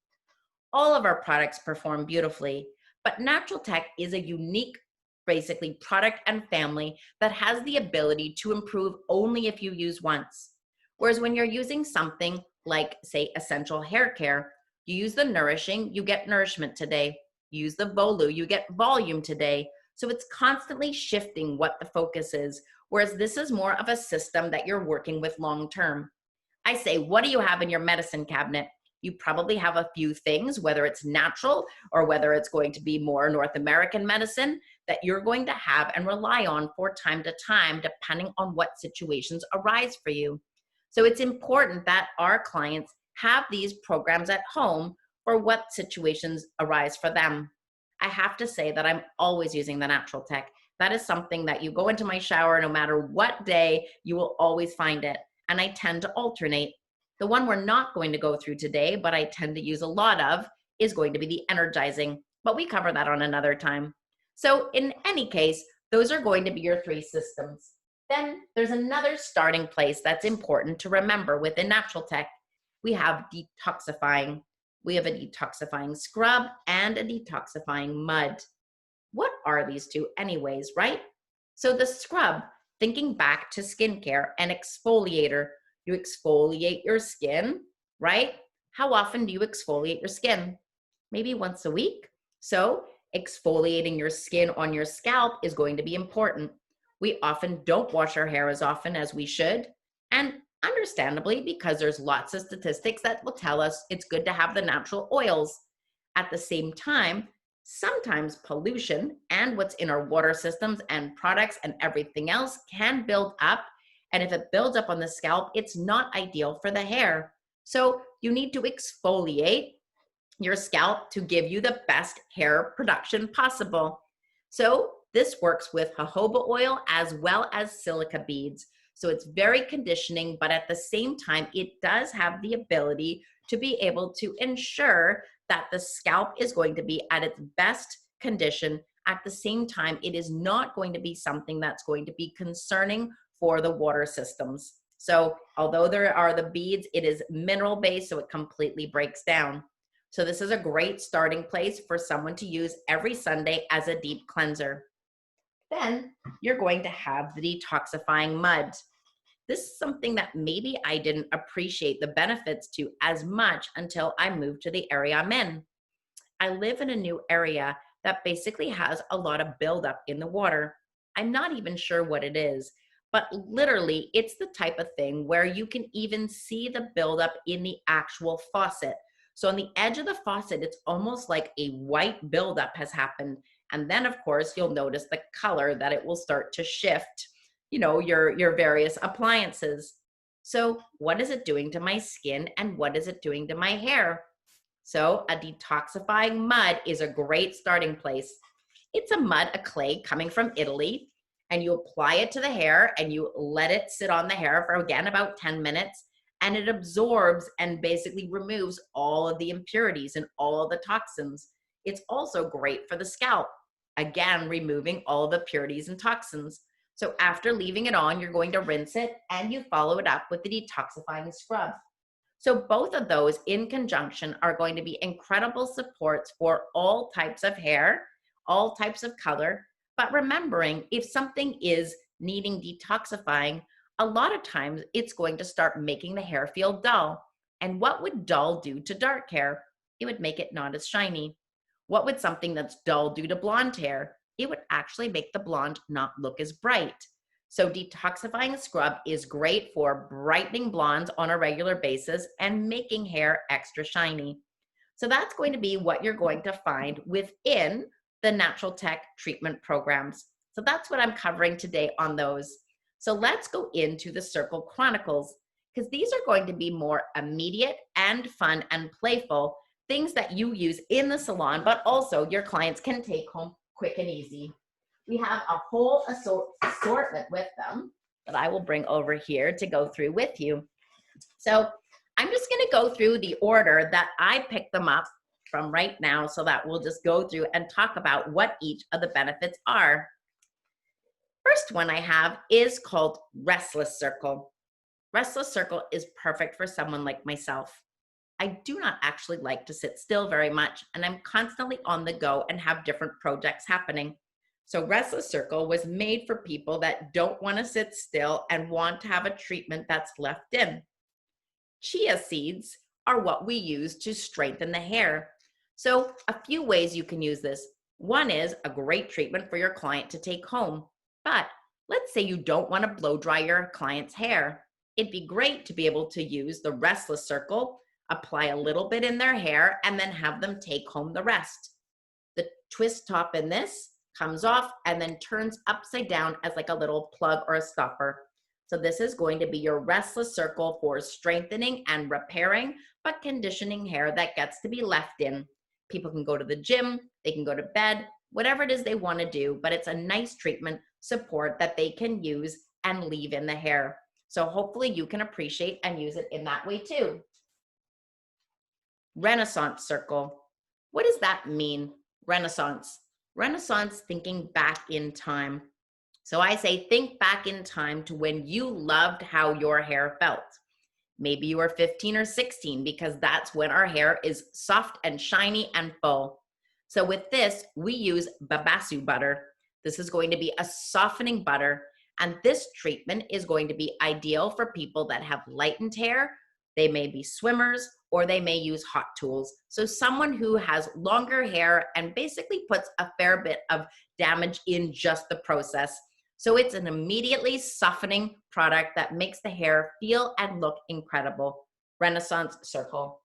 A: All of our products perform beautifully, but natural tech is a unique, basically, product and family that has the ability to improve only if you use once. Whereas when you're using something like, say, essential hair care, you use the nourishing, you get nourishment today. You use the volu, you get volume today. So it's constantly shifting what the focus is, whereas this is more of a system that you're working with long term. I say, what do you have in your medicine cabinet? You probably have a few things, whether it's natural or whether it's going to be more North American medicine, that you're going to have and rely on for time to time, depending on what situations arise for you. So it's important that our clients have these programs at home for what situations arise for them. I have to say that I'm always using the natural tech. That is something that you go into my shower, no matter what day, you will always find it. And I tend to alternate. The one we're not going to go through today, but I tend to use a lot of, is going to be the energizing, but we cover that on another time. So in any case, those are going to be your 3 systems. Then there's another starting place that's important to remember within natural tech. We have detoxifying. We have a detoxifying scrub and a detoxifying mud. What are these 2 anyways, right? So the scrub, thinking back to skincare and exfoliator, you exfoliate your skin, right? How often do you exfoliate your skin? Maybe once a week. So exfoliating your skin on your scalp is going to be important. We often don't wash our hair as often as we should. And understandably, because there's lots of statistics that will tell us it's good to have the natural oils. At the same time, sometimes pollution and what's in our water systems and products and everything else can build up. And if it builds up on the scalp, it's not ideal for the hair. So you need to exfoliate your scalp to give you the best hair production possible. So this works with jojoba oil as well as silica beads. So it's very conditioning, but at the same time, it does have the ability to be able to ensure that the scalp is going to be at its best condition. At the same time, it is not going to be something that's going to be concerning for the water systems. So although there are the beads, it is mineral based, so it completely breaks down. So this is a great starting place for someone to use every Sunday as a deep cleanser. Then you're going to have the detoxifying mud. This is something that maybe I didn't appreciate the benefits to as much until I moved to the area I'm in. I live in a new area that basically has a lot of buildup in the water. I'm not even sure what it is, but literally it's the type of thing where you can even see the buildup in the actual faucet. So on the edge of the faucet, it's almost like a white buildup has happened. And then of course, you'll notice the color that it will start to shift, your various appliances. So what is it doing to my skin and what is it doing to my hair? So a detoxifying mud is a great starting place. It's a clay coming from Italy, and you apply it to the hair and you let it sit on the hair for, again, about 10 minutes, and it absorbs and basically removes all of the impurities and all of the toxins. It's also great for the scalp, again, removing all of the impurities and toxins. So after leaving it on, you're going to rinse it and you follow it up with the detoxifying scrub. So both of those in conjunction are going to be incredible supports for all types of hair, all types of color. But remembering, if something is needing detoxifying, a lot of times it's going to start making the hair feel dull. And what would dull do to dark hair? It would make it not as shiny. What would something that's dull do to blonde hair? It would actually make the blonde not look as bright. So detoxifying scrub is great for brightening blondes on a regular basis and making hair extra shiny. So that's going to be what you're going to find within the Natural Tech treatment programs. So that's what I'm covering today on those. So let's go into the Circle Chronicles, because these are going to be more immediate and fun and playful things that you use in the salon, but also your clients can take home quick and easy. We have a whole assortment with them that I will bring over here to go through with you. So I'm just going to go through the order that I picked them up from right now, so that we'll just go through and talk about what each of the benefits are. First one I have is called Restless Circle. Restless Circle is perfect for someone like myself. I do not actually like to sit still very much, and I'm constantly on the go and have different projects happening. So Restless Circle was made for people that don't want to sit still and want to have a treatment that's left in. Chia seeds are what we use to strengthen the hair. So a few ways you can use this. One is a great treatment for your client to take home. But let's say you don't want to blow dry your client's hair. It'd be great to be able to use the Restless Circle, apply a little bit in their hair, and then have them take home the rest. The twist top in this comes off and then turns upside down as like a little plug or a stopper. So this is going to be your Restless Circle for strengthening and repairing, but conditioning hair that gets to be left in. People can go to the gym, they can go to bed, whatever it is they want to do, but it's a nice treatment support that they can use and leave in the hair. So hopefully you can appreciate and use it in that way too. Renaissance Circle. What does that mean? Renaissance. Renaissance, thinking back in time. So I say think back in time to when you loved how your hair felt. Maybe you were 15 or 16, because that's when our hair is soft and shiny and full. So with this, we use babasu butter. This is going to be a softening butter. And this treatment is going to be ideal for people that have lightened hair. They may be swimmers, or they may use hot tools. So someone who has longer hair and basically puts a fair bit of damage in just the process. So it's an immediately softening product that makes the hair feel and look incredible. Renaissance Circle.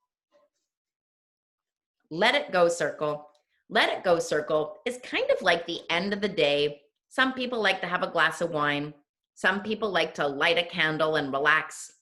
A: Let It Go Circle. Let It Go Circle is kind of like the end of the day. Some people like to have a glass of wine. Some people like to light a candle and relax.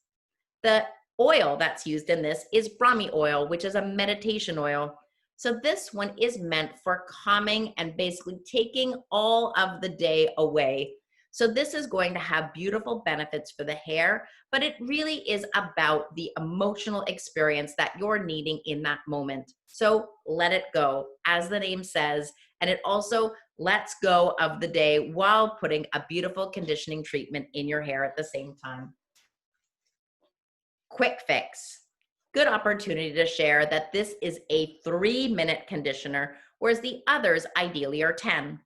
A: The oil that's used in this is Brahmi oil, which is a meditation oil. So this one is meant for calming and basically taking all of the day away. So this is going to have beautiful benefits for the hair, but it really is about the emotional experience that you're needing in that moment. So let it go, as the name says, and it also lets go of the day while putting a beautiful conditioning treatment in your hair at the same time. Quick fix. Good opportunity to share that this is a 3-minute conditioner, whereas the others ideally are 10.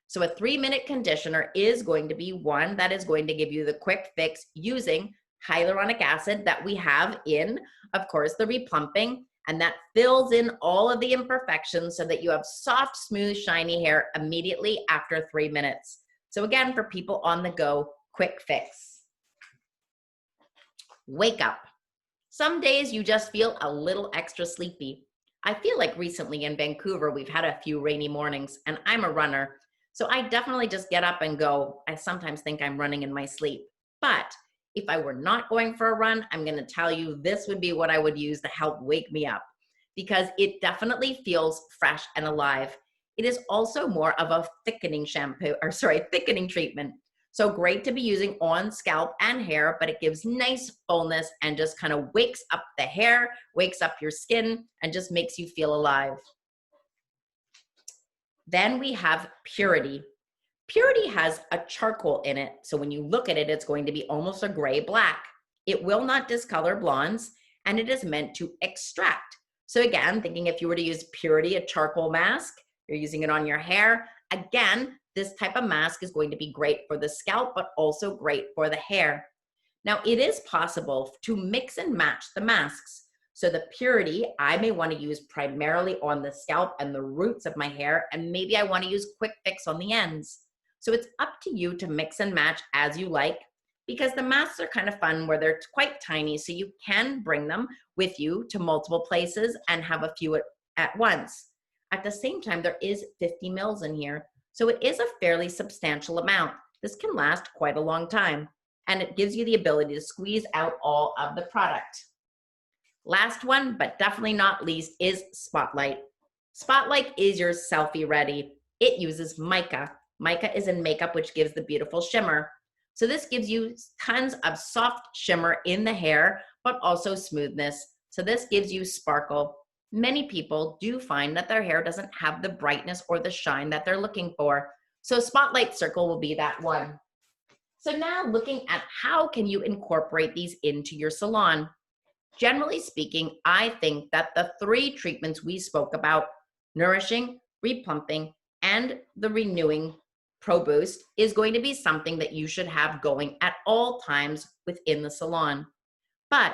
A: So a 3-minute conditioner is going to be one that is going to give you the quick fix using hyaluronic acid that we have in, of course, the Re-plumping, and that fills in all of the imperfections so that you have soft, smooth, shiny hair immediately after 3 minutes. So again, for people on the go, quick fix. Wake up. Some days you just feel a little extra sleepy. I feel like recently in Vancouver, we've had a few rainy mornings, and I'm a runner. So I definitely just get up and go. I sometimes think I'm running in my sleep. But if I were not going for a run, I'm going to tell you this would be what I would use to help wake me up, because it definitely feels fresh and alive. It is also more of a thickening thickening treatment. So great to be using on scalp and hair, but it gives nice fullness and just kind of wakes up the hair, wakes up your skin, and just makes you feel alive. Then we have Purity. Purity has a charcoal in it, so when you look at it, it's going to be almost a gray-black. It will not discolor blondes, and it is meant to extract. So again, thinking if you were to use Purity, a charcoal mask, you're using it on your hair. Again, this type of mask is going to be great for the scalp, but also great for the hair. Now, it is possible to mix and match the masks. So the Purity, I may want to use primarily on the scalp and the roots of my hair, and maybe I want to use Quick Fix on the ends. So it's up to you to mix and match as you like, because the masks are kind of fun where they're quite tiny, so you can bring them with you to multiple places and have a few at once. At the same time, there is 50 mils in here, so it is a fairly substantial amount. This can last quite a long time, and it gives you the ability to squeeze out all of the product. Last one, but definitely not least, is Spotlight. Spotlight is your selfie ready. It uses mica. Mica is in makeup, which gives the beautiful shimmer. So this gives you tons of soft shimmer in the hair, but also smoothness. So this gives you sparkle. Many people do find that their hair doesn't have the brightness or the shine that they're looking for. So Spotlight Circle will be that one. So now looking at how can you incorporate these into your salon. Generally speaking, I think that the 3 treatments we spoke about, Nourishing, Re-plumping, and the Renewing Pro Boost, is going to be something that you should have going at all times within the salon. But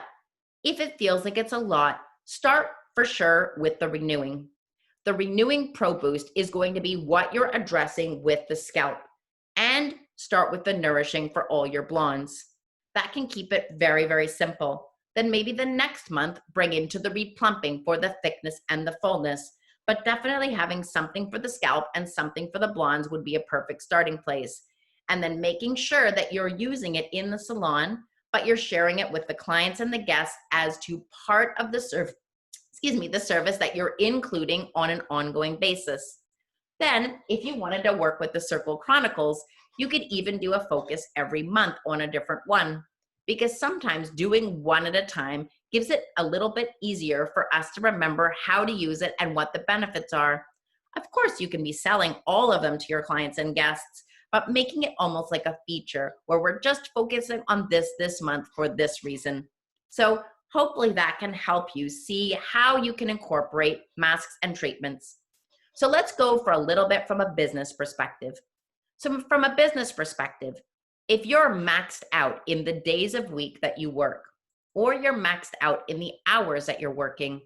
A: if it feels like it's a lot, start for sure with the Renewing. The Renewing Pro Boost is going to be what you're addressing with the scalp, and start with the Nourishing for all your blondes. That can keep it very, very simple. Then maybe the next month, bring into the Re-plumping for the thickness and the fullness. But definitely having something for the scalp and something for the blondes would be a perfect starting place. And then making sure that you're using it in the salon, but you're sharing it with the clients and the guests as to part of the service that you're including on an ongoing basis. Then, if you wanted to work with the Circle Chronicles, you could even do a focus every month on a different one, because sometimes doing one at a time gives it a little bit easier for us to remember how to use it and what the benefits are. Of course, you can be selling all of them to your clients and guests, but making it almost like a feature where we're just focusing on this month for this reason. So hopefully that can help you see how you can incorporate masks and treatments. So let's go for a little bit from a business perspective. So from a business perspective, if you're maxed out in the days of week that you work, or you're maxed out in the hours that you're working,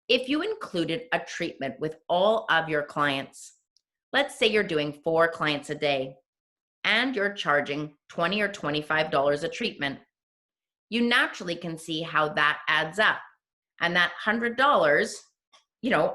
A: if you included a treatment with all of your clients, let's say you're doing 4 clients a day, and you're charging $20 or $25 a treatment, you naturally can see how that adds up. And that $100,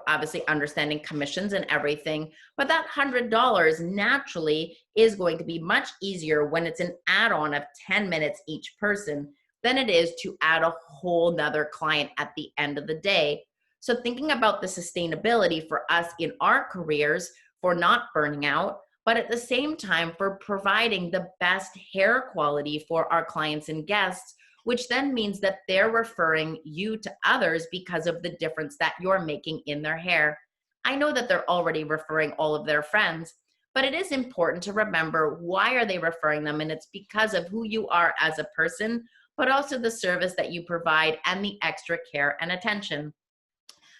A: obviously understanding commissions and everything, but that $100 naturally is going to be much easier when it's an add-on of 10 minutes each person than it is to add a whole nother client at the end of the day. So thinking about the sustainability for us in our careers for not burning out, but at the same time for providing the best hair quality for our clients and guests, which then means that they're referring you to others because of the difference that you're making in their hair. I know that they're already referring all of their friends, but it is important to remember why are they referring them, and it's because of who you are as a person, but also the service that you provide and the extra care and attention.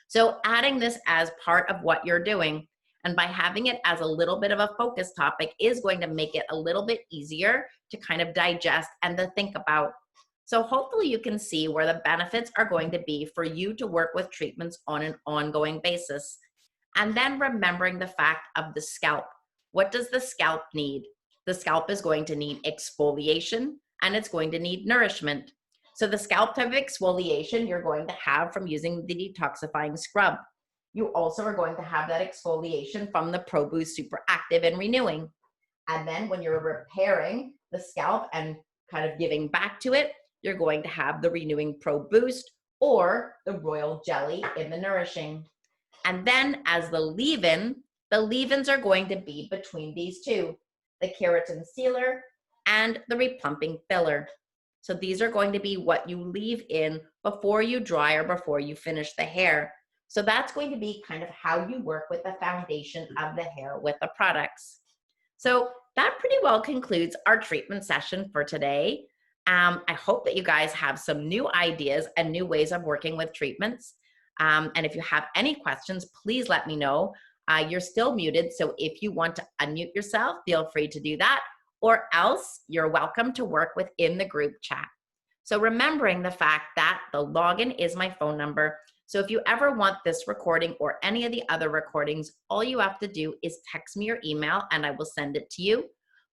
A: So adding this as part of what you're doing, and by having it as a little bit of a focus topic, is going to make it a little bit easier to kind of digest and to think about. So hopefully you can see where the benefits are going to be for you to work with treatments on an ongoing basis. And then remembering the fact of the scalp. What does the scalp need? the scalp is going to need exfoliation and it's going to need nourishment. So the scalp type of exfoliation you're going to have from using the detoxifying scrub. You also are going to have that exfoliation from the Pro Boost Super Active and Renewing. And then when you're repairing the scalp and kind of giving back to it, you're going to have the Renewing Pro Boost or the Royal Jelly in the Nourishing. And then as the leave-in, the leave-ins are going to be between these two, the Keratin Sealer and the Re-plumping Filler. So these are going to be what you leave in before you dry or before you finish the hair. So that's going to be kind of how you work with the foundation of the hair with the products. So that pretty well concludes our treatment session for today. I hope that you guys have some new ideas and new ways of working with treatments. And if you have any questions, please let me know. You're still muted, so if you want to unmute yourself, feel free to do that, or else you're welcome to work within the group chat. So remembering the fact that the login is my phone number. So if you ever want this recording or any of the other recordings, all you have to do is text me your email and I will send it to you.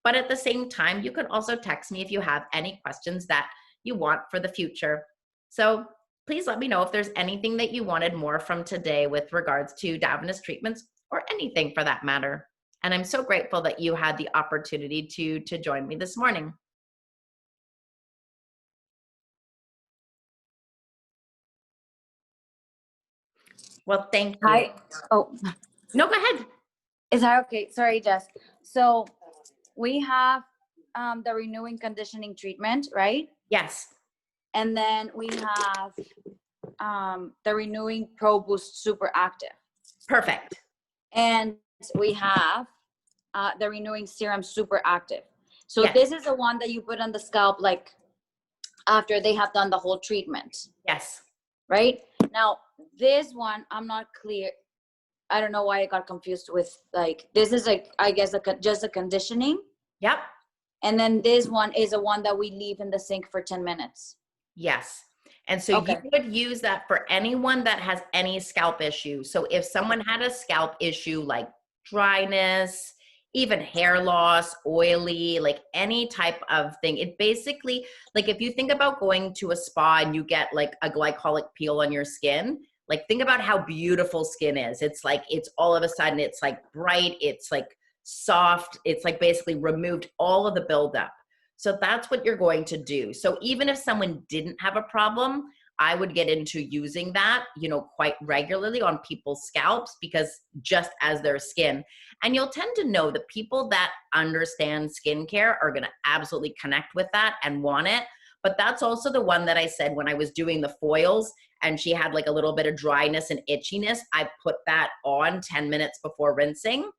A: But at the same time, you can also text me if you have any questions that you want for the future. So please let me know if there's anything that you wanted more from today with regards to Davines treatments or anything for that matter. And I'm so grateful that you had the opportunity to join me this morning. Well, thank you.
B: Hi. Oh,
A: no, go ahead.
B: is that okay? Sorry, Jess. So we have the renewing conditioning treatment, right?
A: Yes.
B: And then we have the renewing Pro Boost Super Active.
A: Perfect.
B: And we have the renewing serum Super Active. So
A: yes.
B: This is the one that you put on the scalp like after they have done the whole treatment.
A: Yes.
B: Right? Now, this one, I'm not clear. I don't know why I got confused with like, this is like, I guess just a conditioning.
A: Yep.
B: And then this one is a one that we leave in the sink for 10 minutes.
A: Yes. And so
B: Okay.
A: you would use that for anyone that has any scalp issue. So if someone had a scalp issue like dryness, even hair loss, oily, like any type of thing, it basically, like if you think about going to a spa and you get like a glycolic peel on your skin, like think about how beautiful skin is. It's like, it's all of a sudden, it's like bright, it's like soft, it's like basically removed all of the buildup. So that's what you're going to do. So even if someone didn't have a problem, I would get into using that, quite regularly on people's scalps because just as their skin. And you'll tend to know the people that understand skincare are going to absolutely connect with that and want it. But that's also the one that I said when I was doing the foils and she had like a little bit of dryness and itchiness, I put that on 10 minutes before rinsing.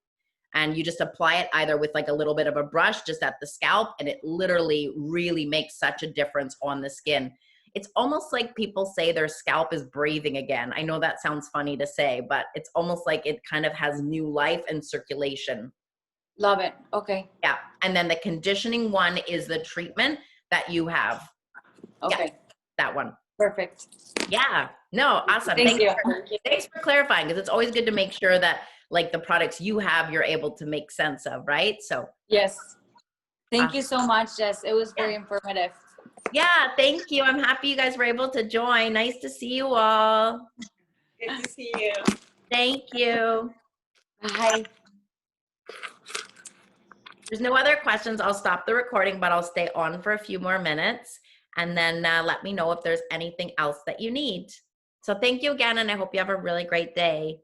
A: And you just apply it either with like a little bit of a brush just at the scalp, and it literally really makes such a difference on the skin. It's almost like people say their scalp is breathing again. I know that sounds funny to say, but it's almost like it kind of has new life and circulation.
B: Love it. Okay.
A: Yeah. And then the conditioning one is the treatment that you have.
B: Okay.
A: Yeah, that one.
B: Perfect.
A: Yeah. No, awesome.
B: Thank you.
A: Thanks for clarifying, because it's always good to make sure that like the products you have, you're able to make sense of, right? So
B: yes. Thank you so much, Jess. It was very informative.
A: Yeah, thank you. I'm happy you guys were able to join. Nice to see you all.
C: Good to see you.
A: Thank you.
B: Bye.
A: There's no other questions. I'll stop the recording, but I'll stay on for a few more minutes and then let me know if there's anything else that you need. So thank you again, and I hope you have a really great day.